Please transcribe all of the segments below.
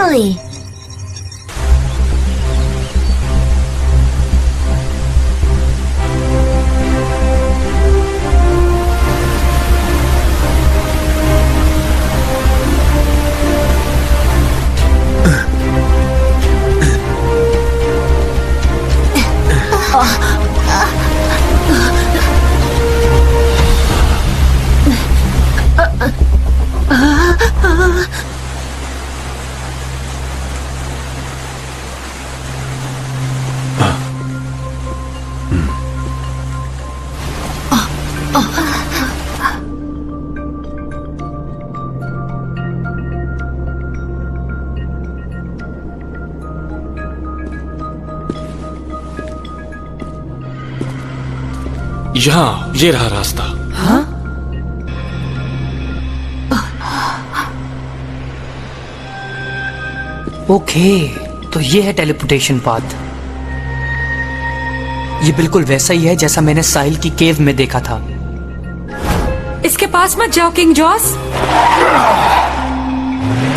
Finally! यहाँ ये रहा रास्ता। हाँ? ओके, तो ये है टेलीपोर्टेशन पाथ। ये बिल्कुल वैसा ही है जैसा मैंने साहिल की केव में देखा था। इसके पास मत जाओ किंग जॉस।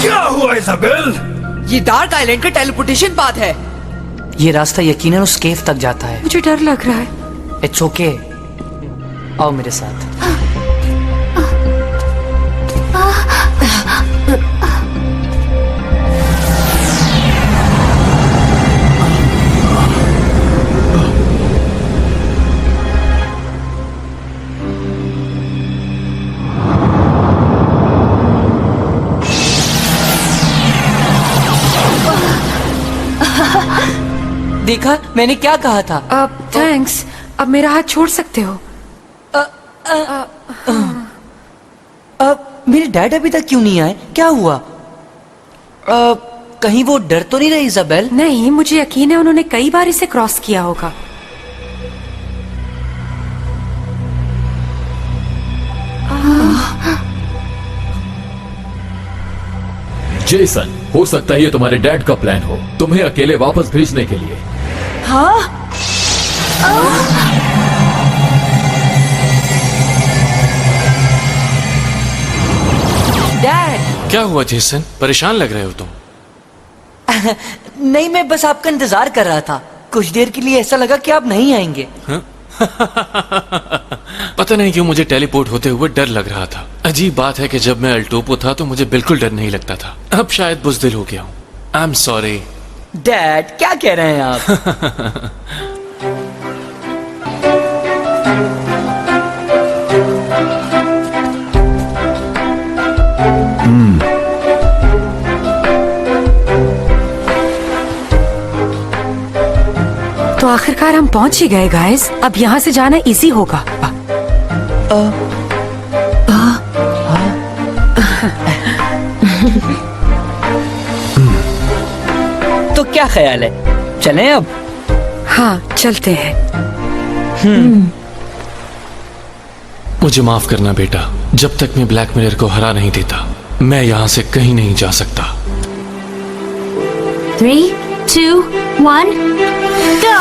क्या हुआ इज़ाबेल? ये डार्क आइलैंड का टेलीपोर्टेशन पाथ है। ये रास्ता यकीनन उस केव तक जाता है। मुझे डर लग रहा है। इट्स ओके, आओ मेरे साथ। देखा, मैंने क्या कहा था। अब थैंक्स। अब मेरा हाथ छोड़ सकते हो। मेरे डैड अभी तक क्यों नहीं आए? क्या हुआ? कहीं वो डर तो नहीं रही इज़ाबेल? नहीं, मुझे यकीन है उन्होंने कई बार इसे क्रॉस किया होगा। जेसन, हो सकता है ये तुम्हारे डैड का प्लान हो, तुम्हें अकेले वापस भेजने के लिए। हाँ? डैड! क्या हुआ जेसन, परेशान लग रहे हो तुम? नहीं, मैं बस आपका इंतजार कर रहा था। कुछ देर के लिए ऐसा लगा कि आप नहीं आएंगे। पता नहीं क्यों मुझे टेलीपोर्ट होते हुए डर लग रहा था। अजीब बात है कि जब मैं अल्टोपो था तो मुझे बिल्कुल डर नहीं लगता था। अब शायद बुज़दिल हो गया हूँ। I am sorry. डैड, क्या कह रहे हैं आप? तो आखिरकार हम पहुंच ही गए गाइस। अब यहाँ से जाना इजी होगा। तो क्या ख्याल है, चलें अब? हाँ, चलते हैं। मुझे माफ करना बेटा, जब तक मैं ब्लैक मिरर को हरा नहीं देता मैं यहाँ से कहीं नहीं जा सकता। 3, 2, 1, go!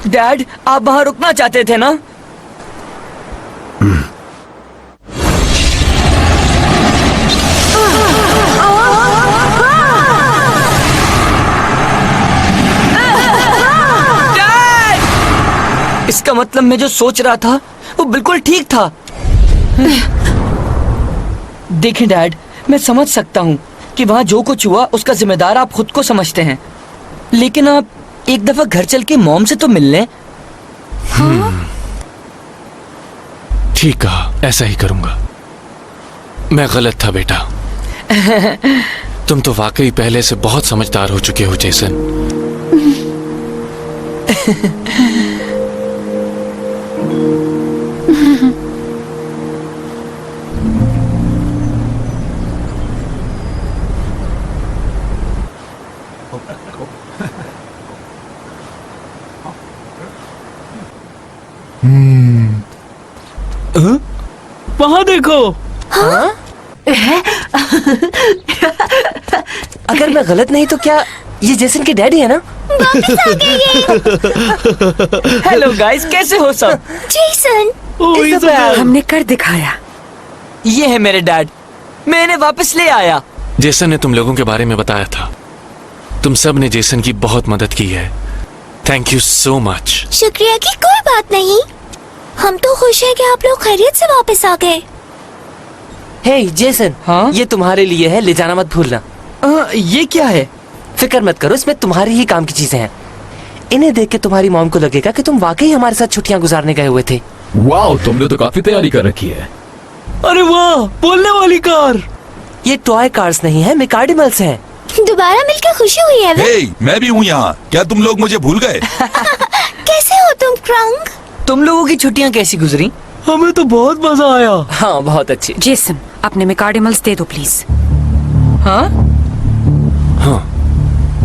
डैड, आप वहां रुकना चाहते थे ना? इसका मतलब मैं जो सोच रहा था वो बिल्कुल ठीक था। देखें डैड, मैं समझ सकता हूँ कि वहाँ जो कुछ हुआ उसका जिम्मेदार आप खुद को समझते हैं, लेकिन आप एक दफा घर चल के मॉम से तो मिल लें। ठीक कहा, ऐसा ही करूंगा। मैं गलत था बेटा। तुम तो वाकई पहले से बहुत समझदार हो चुके हो जेसन। वहाँ देखो। अगर मैं गलत नहीं तो क्या ये जेसन के डैडी है ना? हेलो गाइस, कैसे हो सब? Jason, Isabel. हमने कर दिखाया। ये है मेरे डैड, मैं इन्हें वापस ले आया। जेसन ने तुम लोगों के बारे में बताया था। तुम सब ने जेसन की बहुत मदद की है। Thank you so much. शुक्रिया की कोई बात नहीं। हम तो खुश हैं कि आप लोग खैरियत से वापस आ गए। हे जेसन, हाँ? ये तुम्हारे लिए है, ले जाना मत भूलना। ये क्या है? फिक्र मत करो, इसमें तुम्हारी ही काम की चीजें हैं। इन्हें देख के तुम्हारी मॉम को लगेगा कि तुम वाकई हमारे साथ छुट्टियां गुजारने गए हुए थे। वाह, तुमने तो काफी तैयारी कर रखी है। अरे वाह, बोलने वाली कार। ये टॉय कार्स नहीं है, मिकार्डिमल्स हैं। दोबारा मिलकर खुशी हुई है। हे, मैं भी हूँ यहाँ। क्या तुम लोग मुझे भूल गए? कैसे हो तुम क्रंक? तुम लोगों की छुट्टियां कैसी गुजरी? हमें तो बहुत मजा आया। हाँ, बहुत अच्छी। जेसन, अपने मिकार्डिमल्स दे दो प्लीज। हाँ?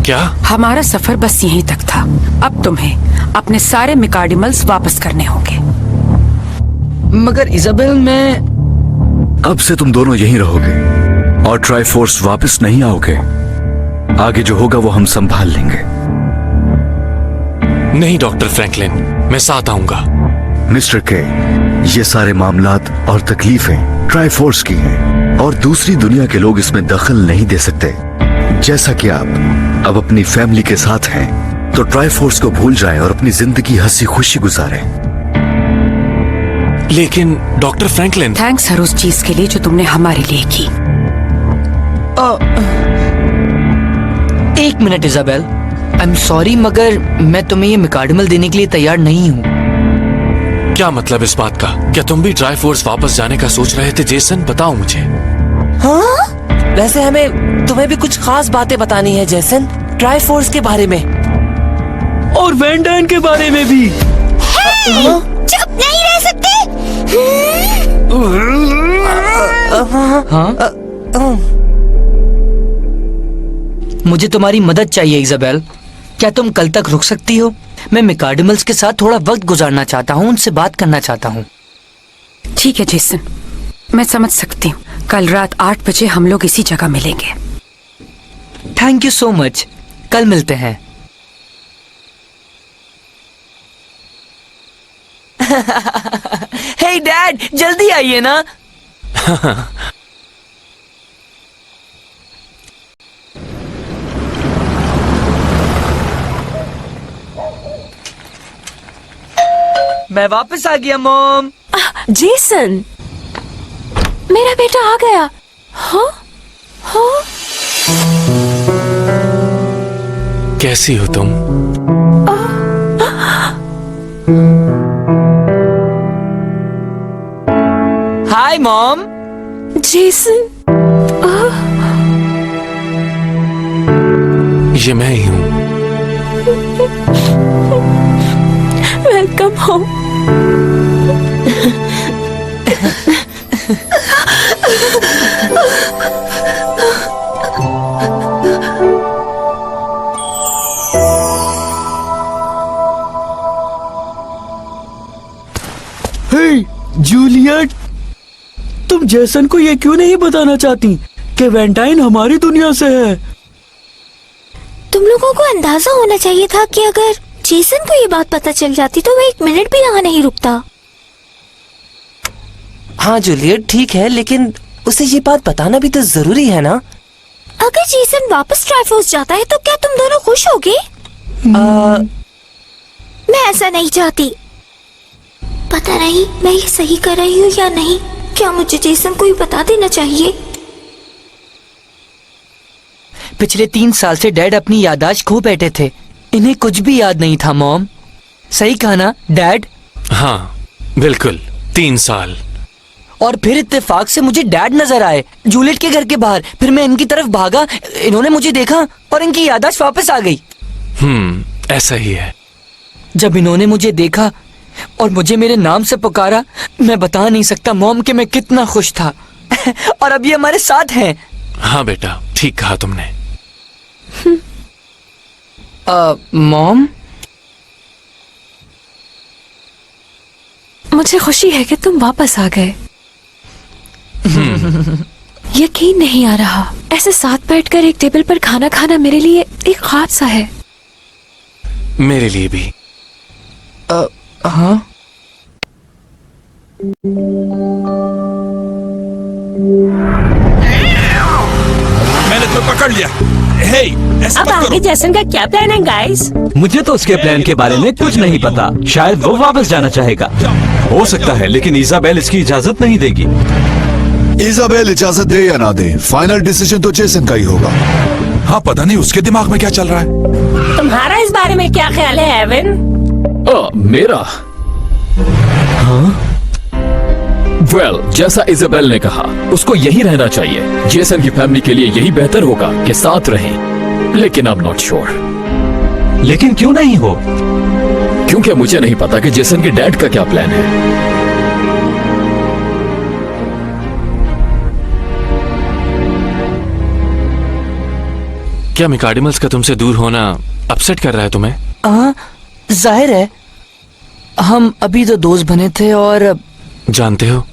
क्या? हमारा सफर बस यहीं तक था। अब तुम्हें अपने सारे मिकार्डिमल्स वापस करने होंगे। मगर इज़ाबेल, मैं अब से तुम दोनों यहीं रहोगे और ट्राइफोर्स वापस नहीं आओगे। आगे जो होगा वो हम संभाल लेंगे। नहीं डॉक्टर फ्रैंकलिन, मैं साथ आऊंगा। मिस्टर के, ये सारे मामलात और तकलीफें ट्राइफोर्स की हैं और दूसरी दुनिया के लोग इसमें दखल नहीं दे सकते। जैसा कि आप अब अपनी फैमिली के साथ हैं, तो ट्राइफोर्स को भूल जाएं और अपनी जिंदगी हंसी खुशी गुजारें। लेकिन डॉक्टर फ्रैंकलिन। थैंक्स हर उस चीज के लिए जो तुमने हमारे लिए की। एक minute Isabel, I am sorry, मगर मैं तुम्हें ये मिकार्डिमल देने के लिए तैयार नहीं हूँ। क्या मतलब इस बात का? क्या तुम भी ट्राइफोर्स वापस जाने का सोच रहे थे जेसन? बताओ मुझे। हाँ? वैसे हमें तुम्हें भी कुछ खास बातें बतानी है जेसन, ट्राइफोर्स के बारे में और वैन डाइन के बारे में भी। चुप नहीं रह सकते। मुझे तुम्हारी मदद चाहिए इज़ाबेल। क्या तुम कल तक रुक सकती हो? मैं मिकार्डिमल्स के साथ थोड़ा वक्त गुजारना चाहता हूँ, उनसे बात करना चाहता हूँ। ठीक है जेसन, मैं समझ सकती हूँ। कल रात 8 बजे हम लोग इसी जगह मिलेंगे। Thank you so much. कल मिलते हैं। हे डैड, जल्दी आइए ना। मैं वापस आ गया मॉम। जेसन, मेरा बेटा आ गया। हाँ? हाँ? कैसी हो तुम? Hi mom. जेसन, ये मैं ही हूँ। Welcome home. हे जूलियट, तुम जेसन को ये क्यों नहीं बताना चाहती कि वैलेंटाइन हमारी दुनिया से है? तुम लोगों को अंदाजा होना चाहिए था कि अगर जेसन को ये बात पता चल जाती तो वो 1 मिनट भी यहाँ नहीं रुकता। हाँ जूलियट, ठीक है, लेकिन उसे ये बात बताना भी तो जरूरी है ना। अगर जेसन वापस ट्राइफोर्स जाता है तो क्या तुम दोनों खुश होगे? मैं ऐसा नहीं चाहती। पता नहीं मैं ये सही कर रही हूँ या नहीं। क्या मुझे जेसन को ही बता देना चाहिए? पिछले 3 साल से डैड अपनी याददाश्त खो बैठे थे। इन्हें कुछ भी याद नहीं था मॉम। सही कहा ना डैड? हाँ बिल्कुल, 3 साल। और फिर इत्तेफाक से मुझे डैड नजर आए जूलियट के घर के बाहर। फिर मैं इनकी तरफ भागा, इन्होंने मुझे देखा और इनकी याददाश्त वापस आ गई। ऐसा ही है। जब इन्होंने मुझे देखा और मुझे मेरे नाम से पुकारा, मैं बता नहीं सकता मॉम कि मैं कितना खुश था। और अब ये हमारे साथ हैं। हाँ बेटा, ठीक कहा तुमने। मॉम, मुझे खुशी है कि तुम वापस आ गए। यकीन नहीं आ रहा, ऐसे साथ बैठकर एक टेबल पर खाना खाना मेरे लिए एक ख्वाब सा है। मेरे लिए भी। हाँ, मैंने तो पकड़ लिया। हे, ऐसा अब मत आगे करो। जैसन का क्या प्लान है गाइस? मुझे तो उसके प्लान के बारे में कुछ नहीं पता। शायद वो वापस जाना चाहेगा। हो सकता है, लेकिन इजाबेल इसकी इजाजत नहीं देगी। इजाबेल इजाजत दे या ना दे, फाइनल डिसीजन तो जेसन का ही होगा। हाँ, पता नहीं उसके दिमाग में क्या चल रहा है। तुम्हारा इस बारे में क्या ख्याल है एवन? मेरा वेल, जैसा इजाबेल ने कहा, उसको यही रहना चाहिए। जेसन की फैमिली के लिए यही बेहतर होगा कि साथ रहें, लेकिन आई एम नॉट श्योर। लेकिन क्यों नहीं हो? क्योंकि मुझे नहीं पता कि जेसन के डैड का क्या प्लान है। क्या मिकाडिमल्स का तुमसे दूर होना अपसेट कर रहा है तुम्हें? हाँ, जाहिर है। हम अभी तो दोस्त बने थे और जानते हो,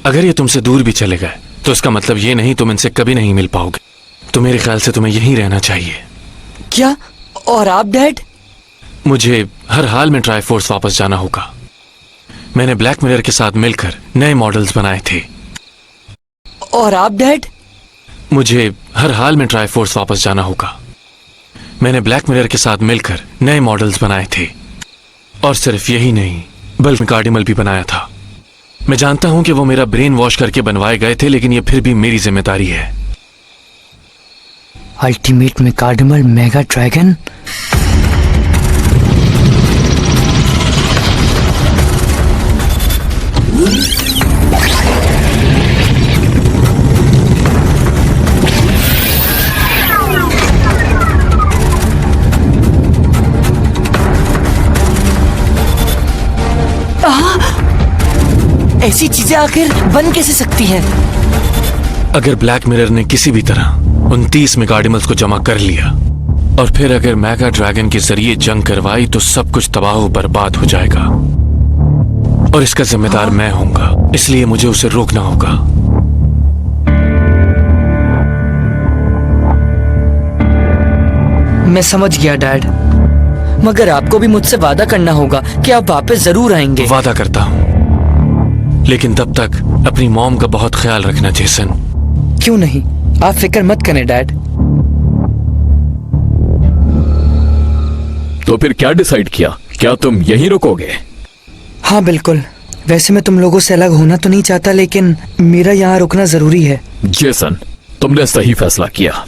अगर ये तुमसे दूर भी चले गए तो इसका मतलब ये नहीं तुम इनसे कभी नहीं मिल पाओगे। तो मेरे ख्याल से तुम्हें यहीं रहना चाहिए। क्या? और आप डैड? मुझे हर हाल में ट्राईफोर्स वापस जाना होगा। मैंने ब्लैक मिरर के साथ मिलकर नए मॉडल्स बनाए थे। और आप डैड? मुझे हर हाल में ट्राईफोर्स वापस जाना होगा। मैंने ब्लैक मिरर के साथ मिलकर नए मॉडल्स बनाए थे। और सिर्फ यही नहीं, बल्कि कार्डिमल भी बनाया था। मैं जानता हूं कि वो मेरा ब्रेन वॉश करके बनवाए गए थे, लेकिन ये फिर भी मेरी जिम्मेदारी है। अल्टीमेट में कार्डिमल मेगा ड्रैगन। ऐसी चीजें आखिर बन कैसे सकती हैं? अगर ब्लैक मिरर ने किसी भी तरह उन 30 मेगाडिमल्स को जमा कर लिया और फिर अगर मेगा ड्रैगन के जरिए जंग करवाई तो सब कुछ तबाह व बर्बाद हो जाएगा। और इसका जिम्मेदार मैं होऊंगा, इसलिए मुझे उसे रोकना होगा। मैं समझ गया डैड, मगर आपको भी मुझसे वादा करना होगा कि आप वापस जरूर आएंगे। वादा करता हूं, लेकिन तब तक अपनी मॉम का बहुत ख्याल रखना जेसन। क्यों नहीं, आप फिक्र मत करें डैड। तो फिर क्या डिसाइड किया? क्या तुम यहीं रुकोगे? हाँ बिल्कुल। वैसे मैं तुम लोगों से अलग होना तो नहीं चाहता, लेकिन मेरा यहाँ रुकना जरूरी है। जेसन, तुमने सही फैसला किया।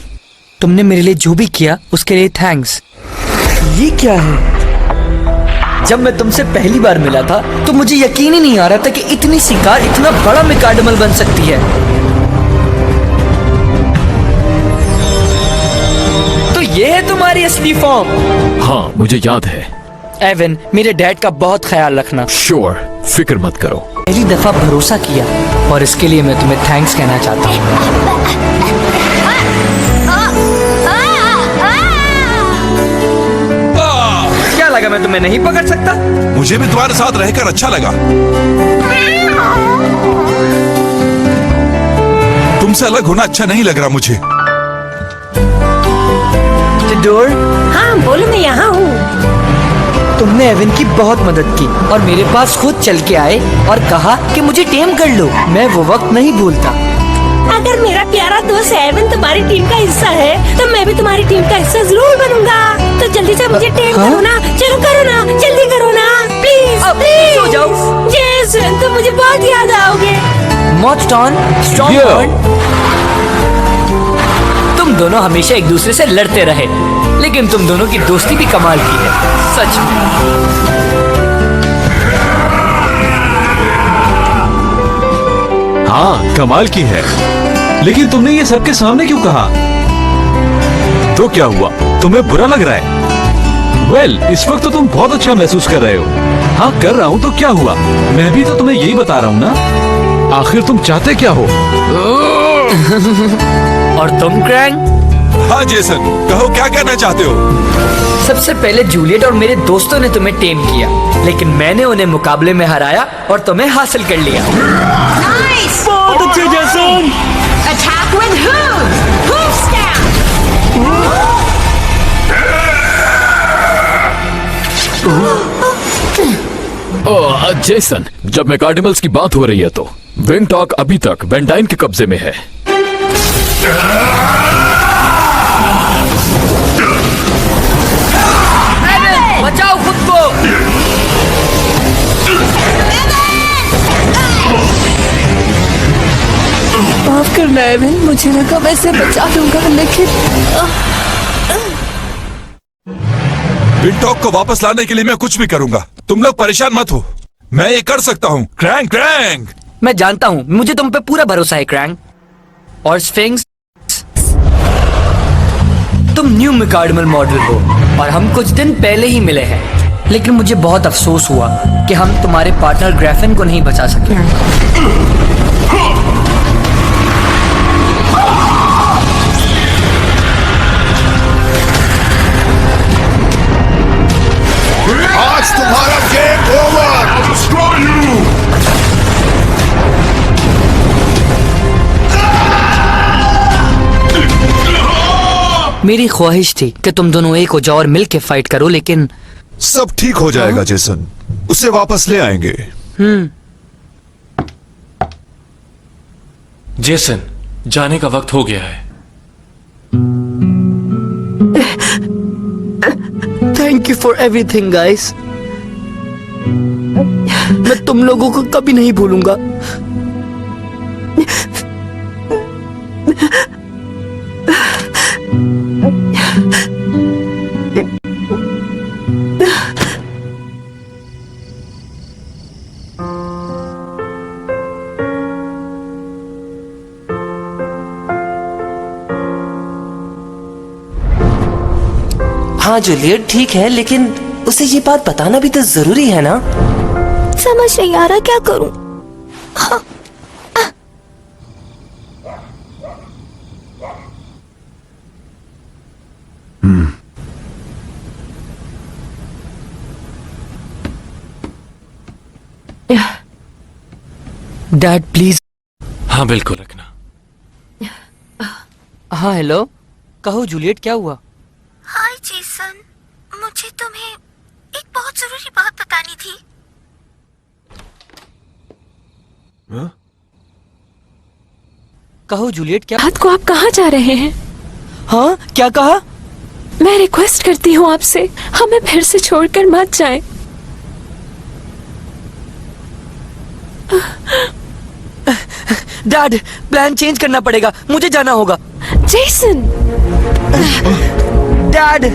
तुमने मेरे लिए जो भी किया उसके लिए थैंक्स। ये क्या है? जब मैं तुमसे पहली बार मिला था तो मुझे यकीन ही नहीं आ रहा था कि इतनी सी कार इतना बड़ा मेगाडिमल बन सकती है। तो ये है तुम्हारी असली फॉर्म? हाँ, मुझे याद है। एवन, मेरे डैड का बहुत ख्याल रखना। श्योर, फिक्र मत करो। पहली दफा भरोसा किया और इसके लिए मैं तुम्हें थैंक्स कहना चाहता हूँ। क्या लगा, मैं तुम्हें नहीं पकड़ सकता? मुझे भी तुम्हारे साथ रहकर अच्छा लगा। तुमसे अलग होना अच्छा नहीं लग रहा मुझे। डोर, हाँ बोलो, मैं यहाँ हूँ। तुमने एवन की बहुत मदद की और मेरे पास खुद चल के आए और कहा कि मुझे टेम कर लो। मैं वो वक्त नहीं भूलता। अगर मेरा प्यारा दोस्त एवन तुम्हारी टीम का हिस्सा है तो मैं भी तुम्हारी टीम का हिस्सा जरूर बनूंगा। तो जल्दी से मुझे टेम करो ना, चलो करो ना, जल्दी करो ना, प्लीज प्लीज। सो जाओ। जेसन, तुम मुझे बहुत याद आओगे। मॉन्स्टॉन, स्ट्रॉन्ग। तुम दोनों हमेशा एक दूसरे से लड़ते रहे, लेकिन तुम दोनों की दोस्ती भी कमाल की है, सच में। हाँ, कमाल की है। लेकिन तुमने ये सबके सामने क्यों कहा? तो क्या हुआ? तुम्हें बुरा लग रहा है? वेल, इस वक्त तो तुम बहुत अच्छा महसूस कर रहे हो। हाँ, कर रहा हूँ तो क्या हुआ? मैं भी तो तुम्हें यही बता रहा हूँ ना। आखिर तुम चाहते क्या हो? और तुम क्रैंग? हाँ जेसन, कहो क्या कहना चाहते हो? सबसे पहले जूलियट और मेरे दोस्तों ने तुम्हें टेम किया, लेकिन मैंने उन्हें मुकाबले में हराया और तुम्हें हासिल कर लिया। नाइस। बहुत अच्छे Jason. Attack with hooves! Hoof stamp! Jason, जब मेकाडिमल्स की बात हो रही है तो विंग टॉक अभी तक वेंडाइन के कब्जे में है। बचाओ खुद को। माफ करना एवन, मुझे लगा मैं इसे बचा लूंगा लेकिन विंटॉक को वापस लाने के लिए मैं कुछ भी करूंगा। तुम लोग परेशान मत हो, मैं ये कर सकता हूँ। क्रैंक क्रैंक, मैं जानता हूँ, मुझे तुम पे पूरा भरोसा है क्रैंक। और स्फिंक्स, तुम न्यू मेकाडिमल मॉडल हो और हम कुछ दिन पहले ही मिले हैं, लेकिन मुझे बहुत अफसोस हुआ कि हम तुम्हारे पार्टनर ग्रैफिन को नहीं बचा सके। आज तुम्हारा गेम ओवर। मेरी ख्वाहिश थी कि तुम दोनों एक हो जाओ और मिल के फाइट करो, लेकिन सब ठीक हो जाएगा जेसन, उसे वापस ले आएंगे। जेसन, जाने का वक्त हो गया है। Thank you for everything guys. मैं तुम लोगों को कभी नहीं भूलूंगा। हाँ जूलियट ठीक है, लेकिन उसे ये बात बताना भी तो जरूरी है ना। समझ नहीं आ रहा क्या करूं। हाँ। Dad please. हाँ बिल्कुल रखना। हाँ हेलो, कहो जूलियट क्या हुआ? हाय जेसन, मुझे तुम्हें एक बहुत जरूरी बात बतानी थी। कहो जूलियट क्या? रात को आप कहाँ जा रहे हैं? हाँ क्या कहा? मैं रिक्वेस्ट करती हूँ आपसे, हमें फिर से छोड़कर मत जाएं। डैड, प्लान चेंज करना पड़ेगा, मुझे जाना होगा। जेसन! डैड,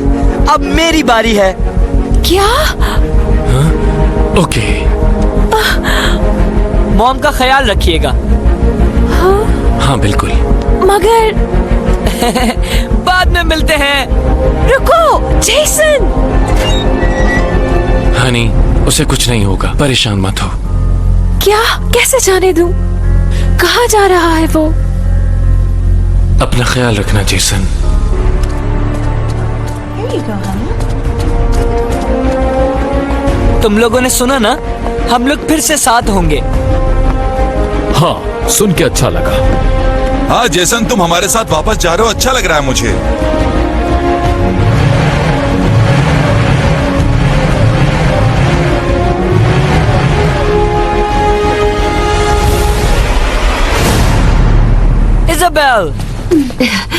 अब मेरी बारी है। क्या? ओके। मॉम का ख्याल रखिएगा। हाँ बिल्कुल। मगर बाद में मिलते हैं। रुको जेसन! हनी, उसे कुछ नहीं होगा, परेशान मत हो। क्या? कैसे जाने दूं? कहाँ जा रहा है वो? अपना ख्याल रखना जेसन। तुम लोगों ने सुना ना, हम लोग फिर से साथ होंगे। हाँ, सुन के अच्छा लगा। हाँ जेसन, तुम हमारे साथ वापस जा रहे हो, अच्छा लग रहा है मुझे। इज़ाबेल!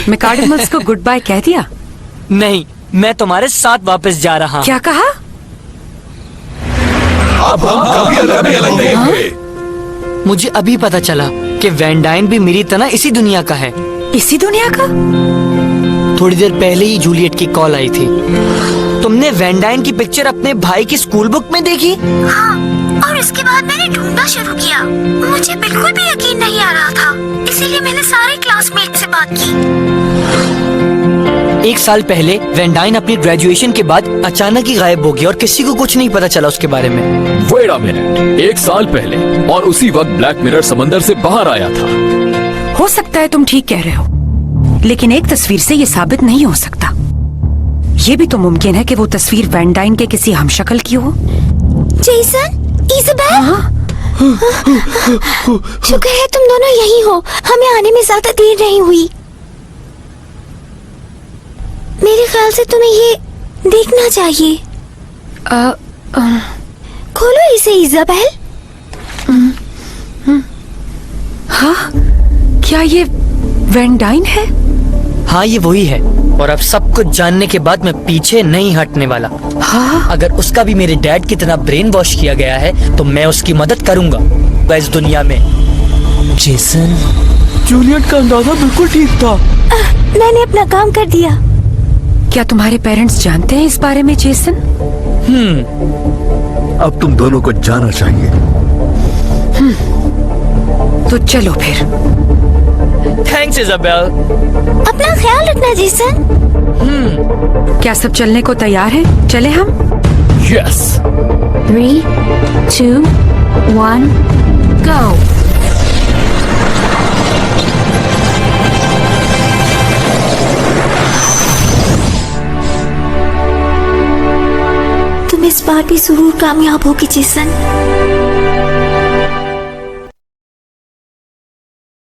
मेकाडिमल्स को गुड बाय कह दिया? नहीं, मैं तुम्हारे साथ वापस जा रहा हूँ। क्या कहा? अब हम कभी अलग नहीं होंगे। मुझे अभी पता चला कि वैंडाइन भी मेरी तरह इसी दुनिया का है। इसी दुनिया का? थोड़ी देर पहले ही जूलियट की कॉल आई थी। तुमने वैंडाइन की पिक्चर अपने भाई की स्कूल बुक में देखी? हाँ, और इसके बाद मैंने ढूंढना शुरू किया। मुझे बिल्कुल भी यकीन नहीं आ रहा था, इसीलिए मैंने सारे क्लासमेट से बात की। 1 साल पहले वैंडाइन अपनी ग्रेजुएशन के बाद अचानक ही गायब हो गया और किसी को कुछ नहीं पता चला उसके बारे में। वेट अ मिनट, 1 साल पहले और उसी वक्त ब्लैक मिरर समंदर से बाहर आया था। हो सकता है तुम ठीक कह रहे हो, लेकिन एक तस्वीर से ये साबित नहीं हो सकता। ये भी तो मुमकिन है कि वो तस्वीर वैंडाइन के किसी हमशक्ल की हो। जेसन, इज़ाबेल, शुक्र है तुम दोनों यही हो, हमें आने में ज्यादा देर नहीं हुई। मेरे ख्याल से तुम्हें ये देखना चाहिए। खोलो इसे इजाबेल। हाँ, क्या ये वैन डाइन है? हाँ, ये वही है। और अब सब कुछ जानने के बाद मैं पीछे नहीं हटने वाला। हाँ? अगर उसका भी मेरे डैड की तरह ब्रेन वॉश किया गया है तो मैं उसकी मदद करूंगा इस दुनिया में। जेसन, जूलियट का अंदाजा बिल्कुल ठीक था। मैंने अपना काम कर दिया। क्या तुम्हारे पेरेंट्स जानते हैं इस बारे में जेसन? अब तुम दोनों को जाना चाहिए। तो चलो फिर। Thanks Isabel. अपना ख्याल रखना जेसन। क्या सब चलने को तैयार हैं? चले हम? यस। 3, 2, 1, go। तुम इस बार भी जरूर कामयाब होगी जेसन।